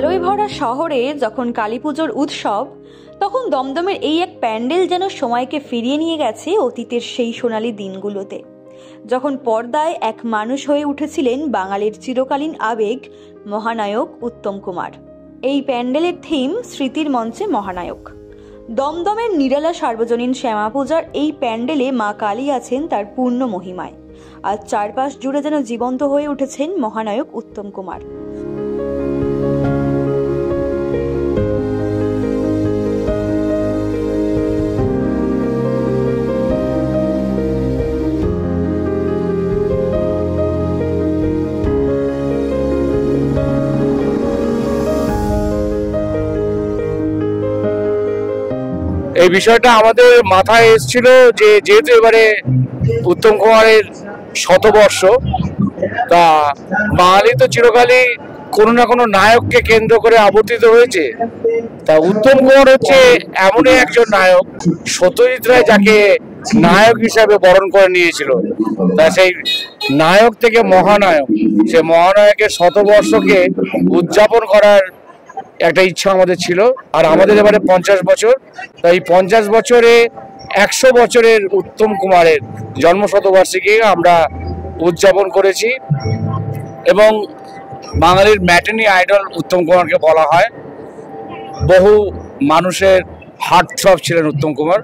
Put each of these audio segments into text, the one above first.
আলোয় ভরা শহরে যখন কালীপুজোর উৎসব, তখন দমদমের এই এক প্যান্ডেল যেন সময়কে ফিরিয়ে নিয়ে গেছে অতীতের সেই সোনালী দিনগুলোতে, যখন পর্দায় এক মানুষ হয়ে উঠেছিলেন বাঙালির চিরকালীন আবেগ মহানায়ক উত্তম কুমার। এই প্যান্ডেলের থিম স্মৃতির মঞ্চে মহানায়ক। দমদমের নিরালা সার্বজনীন শ্যামা পূজার এই প্যান্ডেলে মা কালী আছেন তার পূর্ণ মহিমায়, আর চারপাশ জুড়ে যেন জীবন্ত হয়ে উঠেছেন মহানায়ক উত্তম কুমার। এই বিষয়টা আমাদের মাথায় এসেছিল যে যেহেতু এবারে উত্তম কুমারের শতবর্ষ, তা বাঙালি তো চিরকালই কোনো না কোনো নায়ককে কেন্দ্র করে আবর্তিত হয়েছে। তা উত্তম কুমার হচ্ছে এমনই একজন নায়ক, সত্যজিৎ রায় যাকে নায়ক হিসাবে বরণ করে নিয়েছিল। তা সেই নায়ক থেকে মহানায়ক, সে মহানায়কের শতবর্ষকে উদযাপন করার একটা ইচ্ছা আমাদের ছিল। আর আমাদের এবারে 50 বছর, তাই 50 বছরে 100 বছরের উত্তম কুমারের জন্মশতবার্ষিকী আমরা উদযাপন করেছি। এবং বাঙালির ম্যাটিনি আইডল উত্তম কুমারকে বলা হয়। বহু মানুষের হার্ট থ্রব ছিলেন উত্তম কুমার।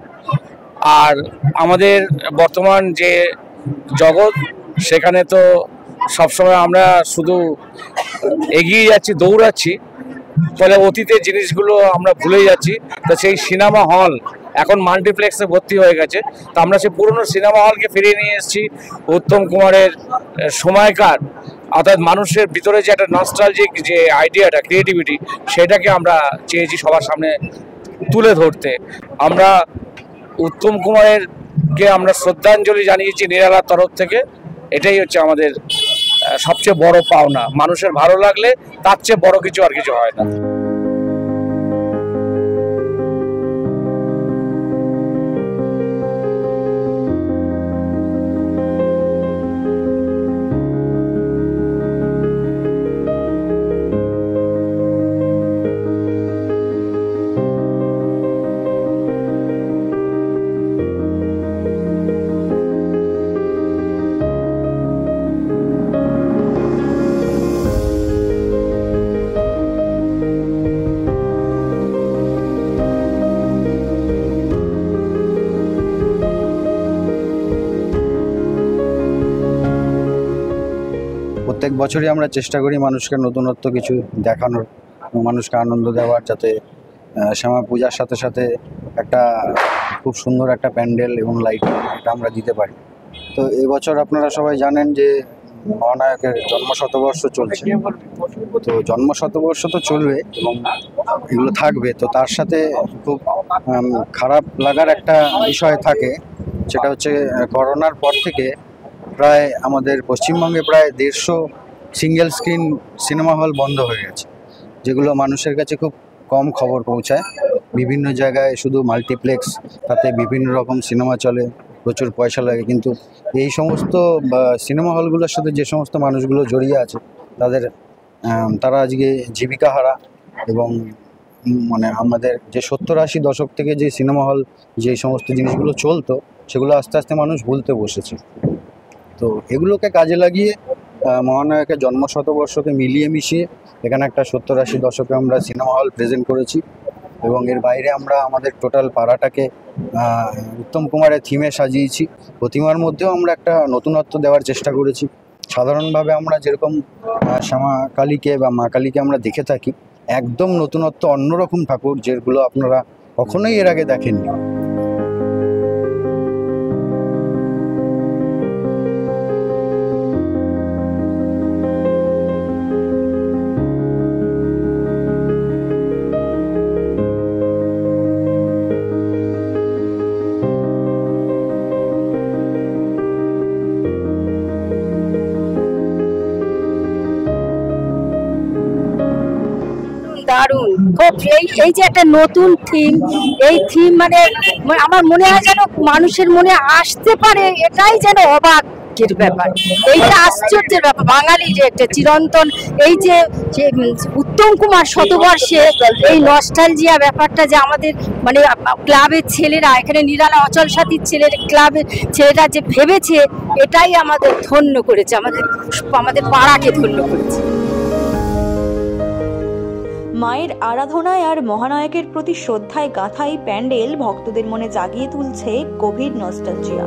আর আমাদের বর্তমান যে জগৎ, সেখানে তো সবসময় আমরা শুধু এগিয়ে যাচ্ছি, দৌড়াচ্ছি, ফলে অতীতের জিনিসগুলো আমরা ভুলে যাচ্ছি। তো সেই সিনেমা হল এখন মাল্টিপ্লেক্সে ভর্তি হয়ে গেছে। তো আমরা সেই পুরনো সিনেমা হলকে ফিরিয়ে নিয়ে এসেছি। উত্তম কুমারের সময়কার, অর্থাৎ মানুষের ভিতরে যে একটা নস্টালজিক যে আইডিয়াটা, ক্রিয়েটিভিটি, সেটাকে আমরা চেয়েছি সবার সামনে তুলে ধরতে। আমরা উত্তম কুমারেরকে আমরা শ্রদ্ধাঞ্জলি জানিয়েছি নিরালার তরফ থেকে। এটাই হচ্ছে আমাদের সবচেয়ে বড় পাওনা। মানুষের ভালো লাগলে তার চেয়ে বড় কিছু আর কিছু হয় না। প্রত্যেক বছরই আমরা চেষ্টা করি মানুষকে নতুনত্ব কিছু দেখানোর, মানুষকে আনন্দ দেওয়ার, যাতে শ্যামা পূজার সাথে সাথে একটা খুব সুন্দর একটা প্যান্ডেল এবং লাইটিং এটা আমরা দিতে পারি। তো এবছর আপনারা সবাই জানেন যে মহানায়কের জন্মশতবর্ষ চলছে। তো জন্মশতবর্ষ তো চলবে এবং এগুলো থাকবে। তো তার সাথে খুব খারাপ লাগার একটা বিষয় থাকে, সেটা হচ্ছে করোনার পর থেকে প্রায় আমাদের পশ্চিমবঙ্গে প্রায় 150 সিঙ্গেল স্ক্রিন সিনেমা হল বন্ধ হয়ে গেছে, যেগুলো মানুষের কাছে খুব কম খবর পৌঁছায়। বিভিন্ন জায়গায় শুধু মাল্টিপ্লেক্স, তাতে বিভিন্ন রকম সিনেমা চলে, প্রচুর পয়সা লাগে, কিন্তু এই সমস্ত সিনেমা হলগুলোর সাথে যে সমস্ত মানুষগুলো জড়িয়ে আছে তারা আজকে জীবিকা হারা। এবং মানে আমাদের যে 70-80 দশক থেকে যে সিনেমা হল যে সমস্ত জিনিসগুলো চলতো, সেগুলো আস্তে আস্তে মানুষ ভুলতে বসেছে। তো এগুলোকে কাজে লাগিয়ে মহানায়কের জন্মশতবর্ষকে মিলিয়ে মিশিয়ে এখানে একটা 70-80 দশকে আমরা সিনেমা হল প্রেজেন্ট করেছি। এবং এর বাইরে আমরা আমাদের টোটাল পাড়াটাকে উত্তম কুমারের থিমে সাজিয়েছি। প্রতিমার মধ্যেও আমরা একটা নতুনত্ব দেওয়ার চেষ্টা করেছি। সাধারণভাবে আমরা যেরকম শ্যামা কালীকে বা মা কালীকে আমরা দেখে থাকি, একদম নতুনত্ব, অন্যরকম ঠাকুর, যেগুলো আপনারা কখনোই এর আগে দেখেননি। দারুণ, খুব এই যে একটা নতুন থিম, এই থিম মানে আমার মনে হয় যেন মানুষের মনে আসতে পারে, এটাই যেন অবাক ভাগ্যের ব্যাপার, এইটা আশ্চর্যের ব্যাপার। বাঙালি যে একটা চিরন্তন এই যে উত্তম কুমার শতবর্ষে এই নস্টালজিয়া ব্যাপারটা যে আমাদের মানে ক্লাবের ছেলেরা এখানে নিরালা অচল সাথীর ক্লাবের ছেলেরা যে ভেবেছে, এটাই আমাদের ধন্য করেছে, আমাদের পাড়াকে ধন্য করেছে। মায়ের আরাধনায় আর মহানায়কের প্রতি শ্রদ্ধায় গাঁথা এই প্যান্ডেল ভক্তদের মনে জাগিয়ে তুলছে গভীর নস্টালজিয়া।